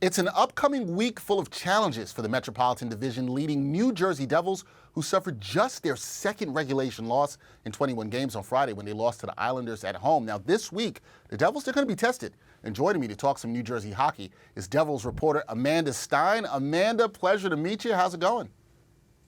It's an upcoming week full of challenges for the Metropolitan Division leading New Jersey Devils, who suffered just their second regulation loss in 21 games on Friday when they lost to the Islanders at home. Now this week, the Devils are going to be tested. And joining me to talk some New Jersey hockey is Devils reporter Amanda Stein. Amanda, pleasure to meet you. How's it going?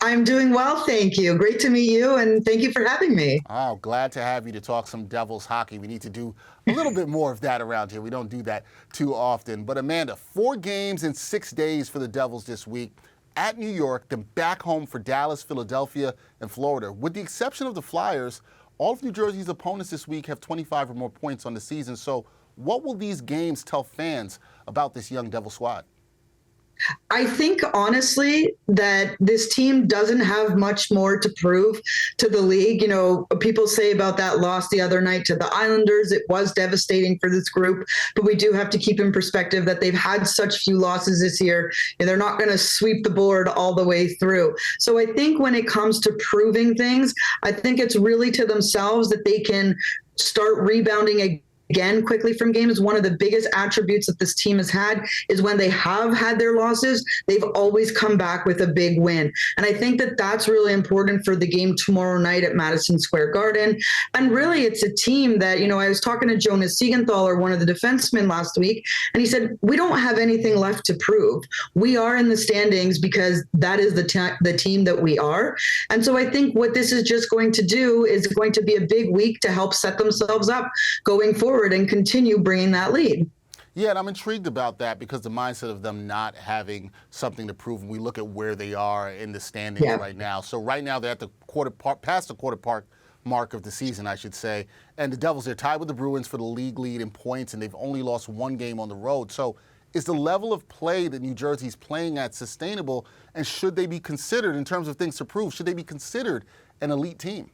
I'm doing well, thank you. Great to meet you, and thank you for having me. Oh, glad to have you to talk some Devils hockey. We need to do a little bit more of that around here. We don't do that too often. But Amanda, 4 games in 6 days for the Devils this week at New York, then back home for Dallas, Philadelphia, and Florida. With the exception of the Flyers, all of New Jersey's opponents this week have 25 or more points on the season. So what will these games tell fans about this young Devil squad? I think, honestly, that this team doesn't have much more to prove to the league. You know, people say about that loss the other night to the Islanders, it was devastating for this group, but we do have to keep in perspective that they've had such few losses this year, and they're not going to sweep the board all the way through. So I think when it comes to proving things, I think it's really to themselves that they can start rebounding again quickly from games. One of the biggest attributes that this team has had is when they have had their losses, they've always come back with a big win. And I think that that's really important for the game tomorrow night at Madison Square Garden. And really, it's a team that, you know, I was talking to Jonas Siegenthaler, one of the defensemen last week, and he said, we don't have anything left to prove. We are in the standings because that is the team that we are. And so I think what this is just going to do is going to be a big week to help set themselves up going forward and continue bringing that lead. Yeah, and I'm intrigued about that because the mindset of them not having something to prove, when we look at where they are in the standings right now. So right now they're at the past the quarter part mark of the season, I should say. And the Devils, they're tied with the Bruins for the league lead in points, and they've only lost 1 game on the road. So is the level of play that New Jersey's playing at sustainable, and should they be considered, in terms of things to prove, should they be considered an elite team?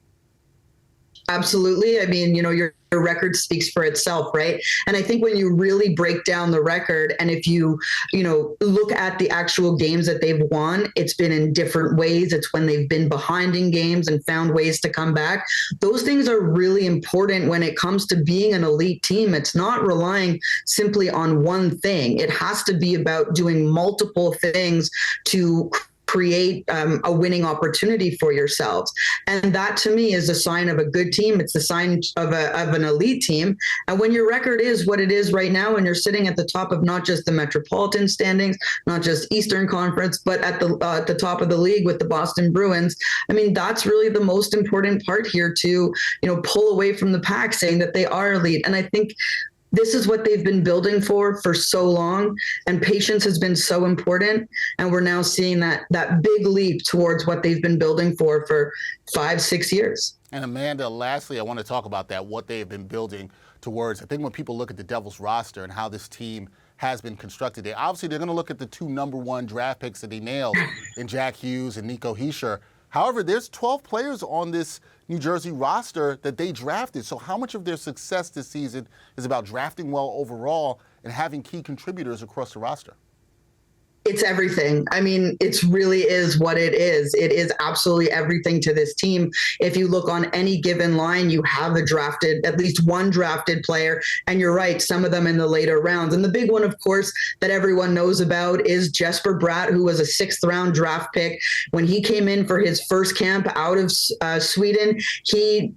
Absolutely. I mean, you know, your record speaks for itself, right? And I think when you really break down the record, and if you look at the actual games that they've won, it's been in different ways. It's when they've been behind in games and found ways to come back. Those things are really important when it comes to being an elite team. It's not relying simply on one thing. It has to be about doing multiple things to create a winning opportunity for yourselves. And that, to me, is a sign of a good team. It's a sign of an elite team. And when your record is what it is right now, and you're sitting at the top of not just the Metropolitan standings, not just Eastern Conference, but at the top of the league with the Boston Bruins, I mean, that's really the most important part here, to, pull away from the pack, saying that they are elite. And I think this is what they've been building for so long, and patience has been so important. And we're now seeing that big leap towards what they've been building for 5-6 years. And Amanda, lastly, I want to talk about that, what they have been building towards. I think when people look at the Devils roster and how this team has been constructed, they're going to look at the 2 number 1 draft picks that they nailed in Jack Hughes and Nico Hischier. However, there's 12 players on this New Jersey roster that they drafted. So how much of their success this season is about drafting well overall and having key contributors across the roster? It's everything. I mean, it really is what it is. It is absolutely everything to this team. If you look on any given line, you have at least one drafted player. And you're right, some of them in the later rounds. And the big one, of course, that everyone knows about is Jesper Bratt, who was a 6th round draft pick. When he came in for his first camp out of Sweden, he,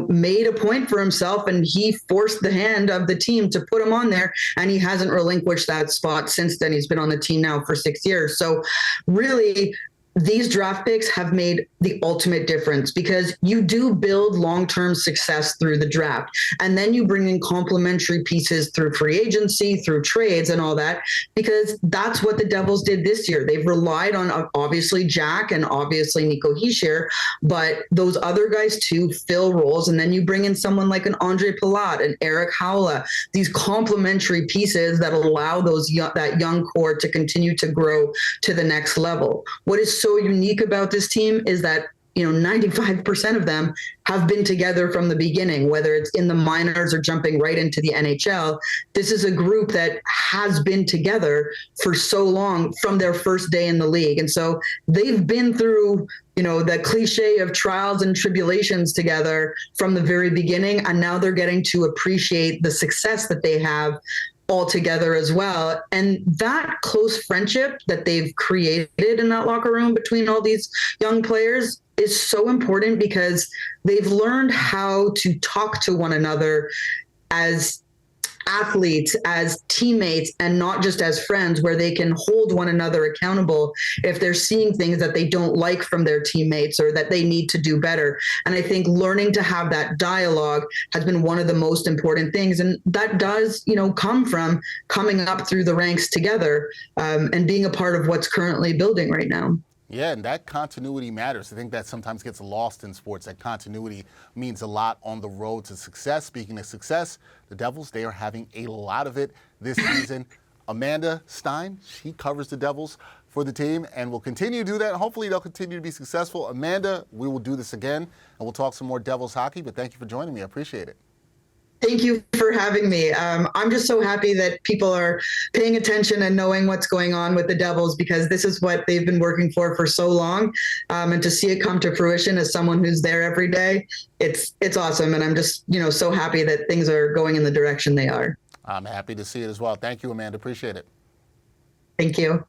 made a point for himself, and he forced the hand of the team to put him on there. And he hasn't relinquished that spot since then. He's been on the team now for 6 years. So really, these draft picks have made the ultimate difference, because you do build long-term success through the draft. And then you bring in complementary pieces through free agency, through trades and all that, because that's what the Devils did this year. They've relied on, obviously, Jack and obviously Nico Hischier, but those other guys too fill roles. And then you bring in someone like an Andre Palat and Eric Haula, these complementary pieces that allow that young core to continue to grow to the next level. What is so unique about this team is that 95% of them have been together from the beginning, whether it's in the minors or jumping right into the NHL. This is a group that has been together for so long, from their first day in the league. And so they've been through, the cliche of trials and tribulations together from the very beginning. And now they're getting to appreciate the success that they have all together as well. And that close friendship that they've created in that locker room between all these young players is so important because they've learned how to talk to one another as athletes, as teammates, and not just as friends, where they can hold one another accountable if they're seeing things that they don't like from their teammates or that they need to do better. And I think learning to have that dialogue has been one of the most important things. And that does, come from coming up through the ranks together and being a part of what's currently building right now. Yeah, and that continuity matters. I think that sometimes gets lost in sports. That continuity means a lot on the road to success. Speaking of success, the Devils, they are having a lot of it this season. Amanda Stein, she covers the Devils for the team and will continue to do that. Hopefully they'll continue to be successful. Amanda, we will do this again, and we'll talk some more Devils hockey, but thank you for joining me. I appreciate it. Thank you for having me. I'm just so happy that people are paying attention and knowing what's going on with the Devils, because this is what they've been working for so long. And to see it come to fruition as someone who's there every day, it's awesome. And I'm just, so happy that things are going in the direction they are. I'm happy to see it as well. Thank you, Amanda. Appreciate it. Thank you.